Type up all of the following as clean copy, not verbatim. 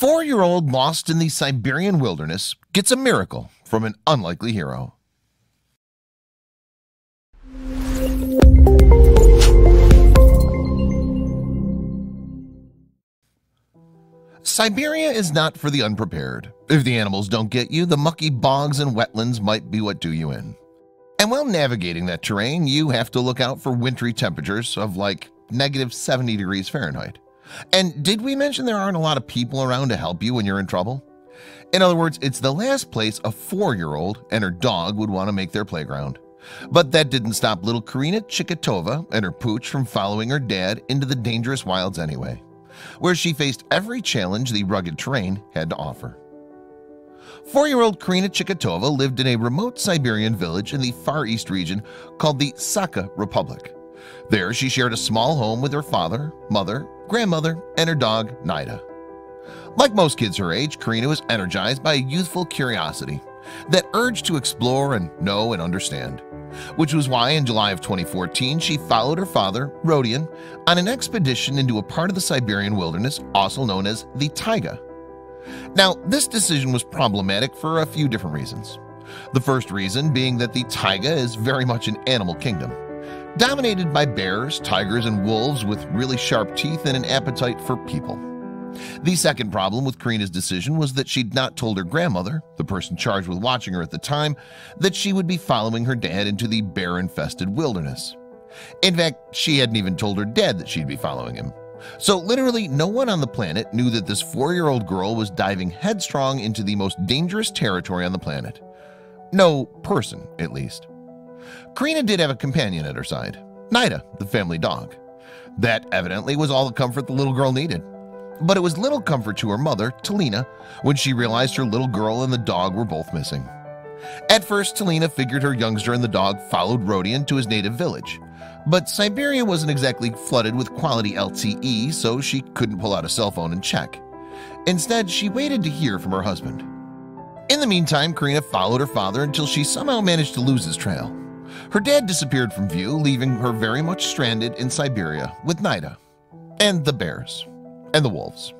4-year-old lost in the Siberian wilderness gets a miracle from an unlikely hero. Siberia is not for the unprepared. If the animals don't get you, the mucky bogs and wetlands might be what do you in. And while navigating that terrain, you have to look out for wintry temperatures of like -70 degrees Fahrenheit. And did we mention there aren't a lot of people around to help you when you're in trouble? In other words, it's the last place a 4-year-old and her dog would want to make their playground. But that didn't stop little Karina Chikitova and her pooch from following her dad into the dangerous wilds anyway, where she faced every challenge the rugged terrain had to offer. 4-year-old Karina Chikitova lived in a remote Siberian village in the Far East region called the Sakha Republic. There she shared a small home with her father, mother, grandmother, and her dog Naida. Like most kids her age, Karina was energized by a youthful curiosity, that urge to explore and know and understand, which was why in July of 2014 she followed her father, Rodion, on an expedition into a part of the Siberian wilderness also known as the taiga. Now, this decision was problematic for a few different reasons. The first reason being that the taiga is very much an animal kingdom, dominated by bears, tigers, and wolves with really sharp teeth and an appetite for people. The second problem with Karina's decision was that she'd not told her grandmother, the person charged with watching her at the time, that she would be following her dad into the bear-infested wilderness. In fact, she hadn't even told her dad that she'd be following him. So literally no one on the planet knew that this 4-year-old girl was diving headstrong into the most dangerous territory on the planet. No person, at least. Karina did have a companion at her side, Naida, the family dog. That evidently was all the comfort the little girl needed. But it was little comfort to her mother, Talina, when she realized her little girl and the dog were both missing. At first, Talina figured her youngster and the dog followed Rodion to his native village. But Siberia wasn't exactly flooded with quality LTE, so she couldn't pull out a cell phone and check. Instead, she waited to hear from her husband. In the meantime, Karina followed her father until she somehow managed to lose his trail. Her dad disappeared from view, leaving her very much stranded in Siberia with Naida, and the bears, and the wolves.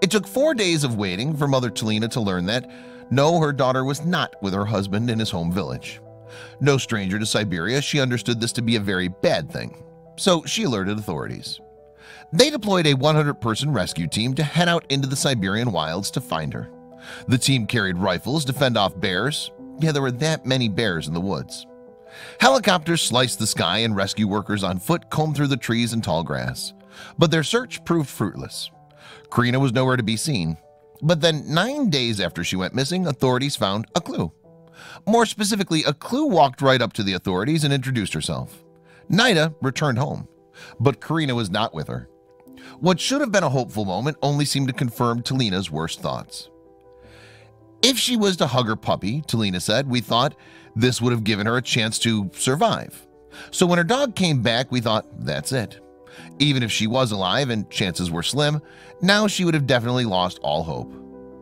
It took 4 days of waiting for Mother Talina to learn that, no, her daughter was not with her husband in his home village. No stranger to Siberia, she understood this to be a very bad thing, so she alerted authorities. They deployed a 100-person rescue team to head out into the Siberian wilds to find her. The team carried rifles to fend off bears. Yeah, there were that many bears in the woods. Helicopters sliced the sky and rescue workers on foot combed through the trees and tall grass. But their search proved fruitless. Karina was nowhere to be seen. But then 9 days after she went missing, authorities found a clue. More specifically, a clue walked right up to the authorities and introduced herself. Naida returned home, but Karina was not with her. What should have been a hopeful moment only seemed to confirm Talina's worst thoughts. If she was to hug her puppy, Talina said, we thought this would have given her a chance to survive. So when her dog came back, we thought, that's it. Even if she was alive, and chances were slim, now she would have definitely lost all hope.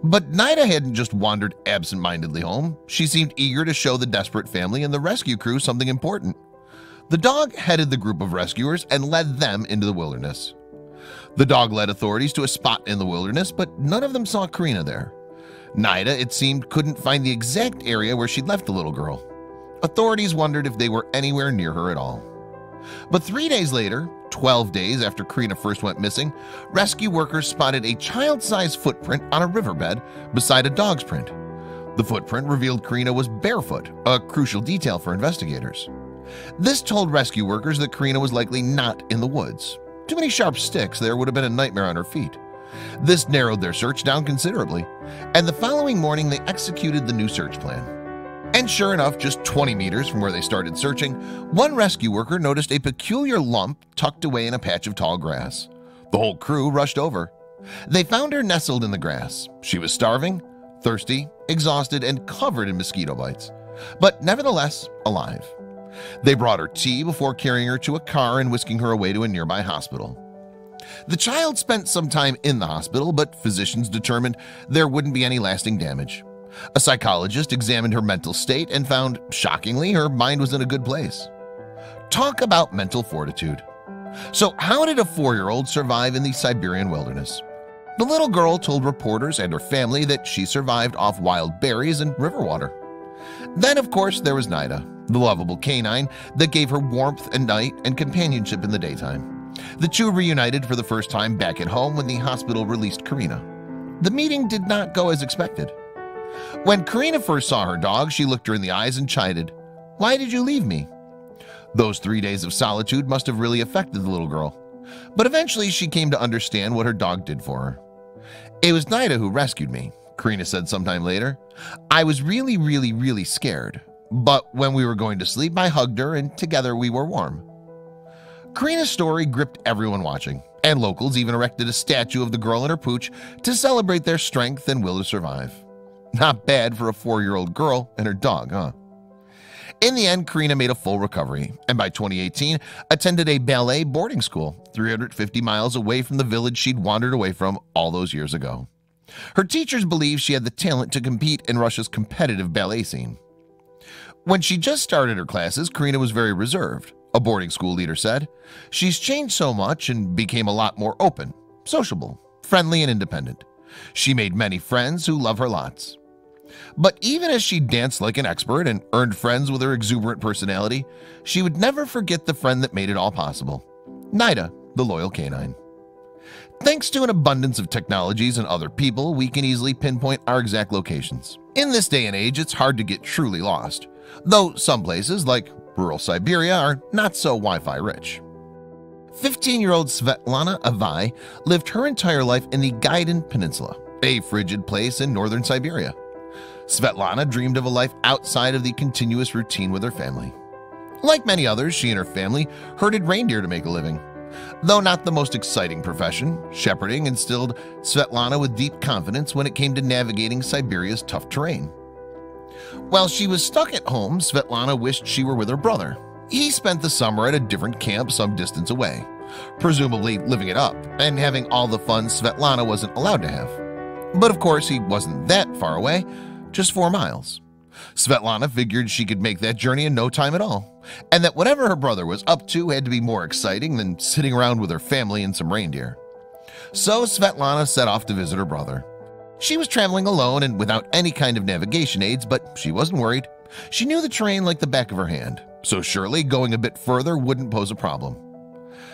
But Naida hadn't just wandered absent-mindedly home. She seemed eager to show the desperate family and the rescue crew something important. The dog headed the group of rescuers and led them into the wilderness. The dog led authorities to a spot in the wilderness, but none of them saw Karina there. Naida, it seemed, couldn't find the exact area where she'd left the little girl. Authorities wondered if they were anywhere near her at all. But 3 days later, 12 days after Karina first went missing, rescue workers spotted a child-sized footprint on a riverbed beside a dog's print. The footprint revealed Karina was barefoot, a crucial detail for investigators. This told rescue workers that Karina was likely not in the woods. Too many sharp sticks, there would have been a nightmare on her feet. This narrowed their search down considerably, and the following morning they executed the new search plan. And sure enough, just 20 meters from where they started searching, one rescue worker noticed a peculiar lump tucked away in a patch of tall grass. The whole crew rushed over. They found her nestled in the grass. She was starving, thirsty, exhausted, and covered in mosquito bites, but nevertheless alive. They brought her tea before carrying her to a car and whisking her away to a nearby hospital. The child spent some time in the hospital, but physicians determined there wouldn't be any lasting damage. A psychologist examined her mental state and found, shockingly, her mind was in a good place. Talk about mental fortitude. So how did a 4-year-old survive in the Siberian wilderness? The little girl told reporters and her family that she survived off wild berries and river water. Then, of course, there was Naida, the lovable canine that gave her warmth at night and companionship in the daytime. The two reunited for the first time back at home when the hospital released Karina. The meeting did not go as expected. When Karina first saw her dog, she looked her in the eyes and chided, "Why did you leave me?" Those 3 days of solitude must have really affected the little girl, but eventually she came to understand what her dog did for her. "It was Naida who rescued me," Karina said sometime later. "I was really scared, but when we were going to sleep, I hugged her and together we were warm." Karina's story gripped everyone watching, and locals even erected a statue of the girl and her pooch to celebrate their strength and will to survive. Not bad for a 4-year-old girl and her dog, huh? In the end, Karina made a full recovery, and by 2018 attended a ballet boarding school 350 miles away from the village she'd wandered away from all those years ago. Her teachers believed she had the talent to compete in Russia's competitive ballet scene. When she just started her classes, Karina was very reserved, a boarding school leader said. "She's changed so much and became a lot more open, sociable, friendly, and independent. She made many friends who love her lots." But even as she danced like an expert and earned friends with her exuberant personality, she would never forget the friend that made it all possible, Naida, the loyal canine. Thanks to an abundance of technologies and other people, we can easily pinpoint our exact locations. In this day and age, it's hard to get truly lost, though some places, like rural Siberia, are not so Wi-Fi rich. 15-year-old Svetlana Avai lived her entire life in the Gaidan Peninsula, a frigid place in northern Siberia. Svetlana dreamed of a life outside of the continuous routine with her family. Like many others, she and her family herded reindeer to make a living. Though not the most exciting profession, shepherding instilled Svetlana with deep confidence when it came to navigating Siberia's tough terrain. While she was stuck at home, Svetlana wished she were with her brother. He spent the summer at a different camp some distance away, presumably living it up and having all the fun Svetlana wasn't allowed to have. But of course, he wasn't that far away, just 4 miles. Svetlana figured she could make that journey in no time at all, and that whatever her brother was up to had to be more exciting than sitting around with her family and some reindeer. So Svetlana set off to visit her brother. She was traveling alone and without any kind of navigation aids, but she wasn't worried. She knew the terrain like the back of her hand, so surely going a bit further wouldn't pose a problem.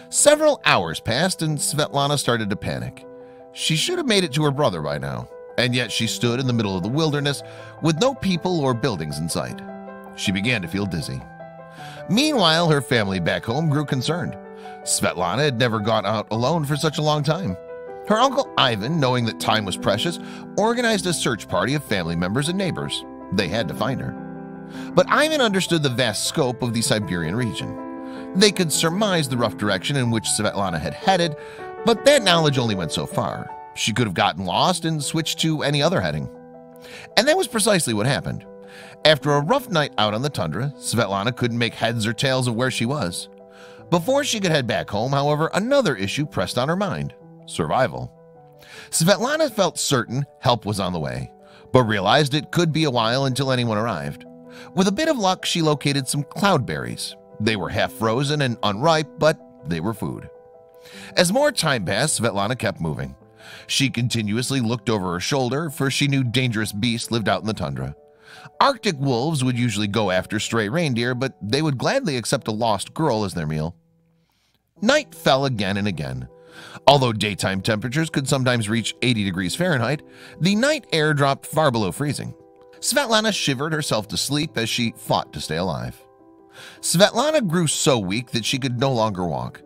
Several hours passed and Svetlana started to panic. She should have made it to her brother by now, and yet she stood in the middle of the wilderness with no people or buildings in sight. She began to feel dizzy. Meanwhile, her family back home grew concerned. Svetlana had never gone out alone for such a long time. Her uncle Ivan, knowing that time was precious, organized a search party of family members and neighbors. They had to find her. But Ivan understood the vast scope of the Siberian region. They could surmise the rough direction in which Svetlana had headed, but that knowledge only went so far. She could have gotten lost and switched to any other heading. And that was precisely what happened. After a rough night out on the tundra, Svetlana couldn't make heads or tails of where she was. Before she could head back home, however, another issue pressed on her mind: survival. Svetlana felt certain help was on the way, but realized it could be a while until anyone arrived. With a bit of luck, she located some cloudberries. They were half frozen and unripe, but they were food. As more time passed, Svetlana kept moving. She continuously looked over her shoulder, for she knew dangerous beasts lived out in the tundra. Arctic wolves would usually go after stray reindeer, but they would gladly accept a lost girl as their meal. Night fell again and again. Although daytime temperatures could sometimes reach 80 degrees Fahrenheit, the night air dropped far below freezing. Svetlana shivered herself to sleep as she fought to stay alive. Svetlana grew so weak that she could no longer walk.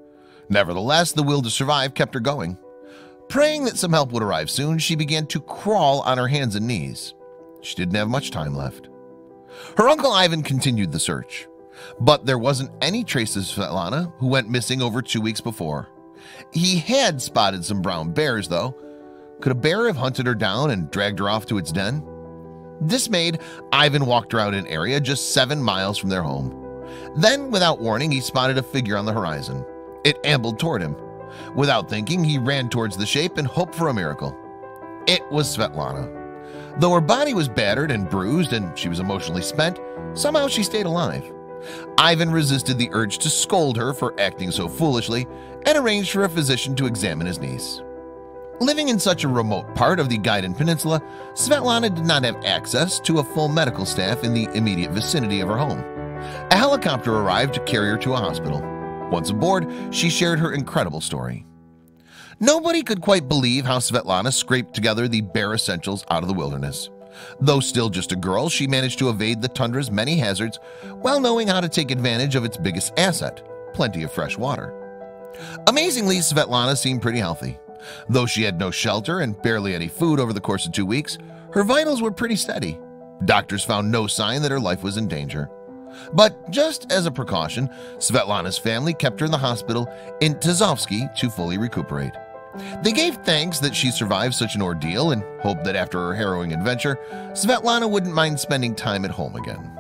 Nevertheless, the will to survive kept her going. Praying that some help would arrive soon, she began to crawl on her hands and knees. She didn't have much time left. Her uncle Ivan continued the search, but there wasn't any trace of Svetlana, who went missing over 2 weeks before. He had spotted some brown bears, though. Could a bear have hunted her down and dragged her off to its den? Dismayed, Ivan walked around an area just 7 miles from their home. Then, without warning, he spotted a figure on the horizon. It ambled toward him. Without thinking, he ran towards the shape and hoped for a miracle. It was Svetlana. Though her body was battered and bruised and she was emotionally spent, somehow she stayed alive. Ivan resisted the urge to scold her for acting so foolishly and arranged for a physician to examine his niece. Living in such a remote part of the Gaidan Peninsula, Svetlana did not have access to a full medical staff in the immediate vicinity of her home. A helicopter arrived to carry her to a hospital. Once aboard, she shared her incredible story. Nobody could quite believe how Svetlana scraped together the bare essentials out of the wilderness. Though still just a girl, she managed to evade the tundra's many hazards while knowing how to take advantage of its biggest asset, plenty of fresh water. Amazingly, Svetlana seemed pretty healthy. Though she had no shelter and barely any food over the course of 2 weeks, her vitals were pretty steady. Doctors found no sign that her life was in danger. But just as a precaution, Svetlana's family kept her in the hospital in Tazovsky to fully recuperate. They gave thanks that she survived such an ordeal and hoped that after her harrowing adventure, Svetlana wouldn't mind spending time at home again.